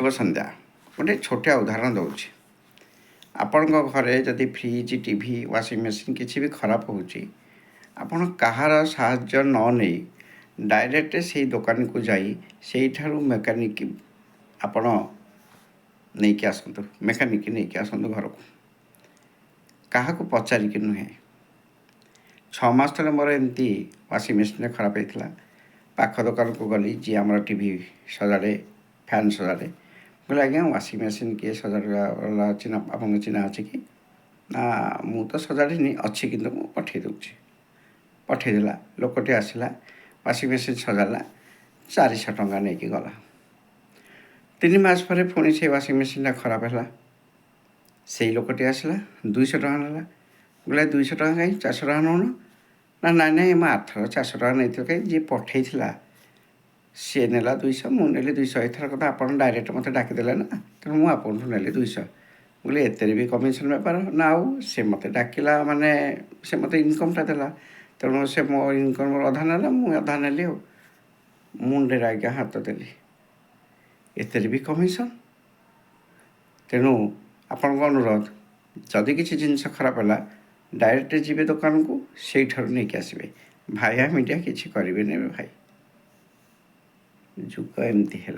शुभ संध्या। गोटे छोटिया उदाहरण दूसरी। आपण घरे जदि फ्रिज टीवी वाशिंग मशीन किसी भी खराब होची आपण कहार साहाय्य न नहीं डायरेक्ट से दुकान को जाई से मेकानिक आपण नहीं कि आसतु मेकानिक नहीं कि आसतु घर को क्या पचारिक नुहे। 6 मास तले मोर एमती वाशिंग मशीन खराब होता पाख दुकान को गली जी आम टीवी सजाड़े फैन सजाड़े बोले आज्ञा वाशिंग मशीन किए सजाड़ा चिन्ह आप चिन्ह अच्छे कि ना मु तो सजाड़ी अच्छी कि पठे दूची पठेदेला लोकटे आसला वाशिंग मशीन सजाड़ा 400 टंका नहीं कि गला 3 मास पर पुणी से वाशिंग मशीन खराब है से लोकटे आसला 200 टंका ना बोले 200 टंका कहीं 400 टंका नौन ना ना ना मैं आठर 400 टंका नहीं कहीं जी पठे सी नेला 200 मुझे 200 एथर कथा आप डायरेक्ट मत डाकिदेले ना तेणु मुझे नेली 200 बोले एते भी कमिशन बेपार ना आउ से मत डाकिला माने से मत इनकमटा देला तेणु से मो इनकम अधा नेला मुझे अधा नेली मुंडे आज्ञा हाथ देली एते भी कमिशन। तेणु आपण अनुरोध जदि किसी जिनस खराब है डायरेक्ट जी दुकान को से नहीं आसबे भाया मीडिया किसी करेंगे भाई जुग एमती है।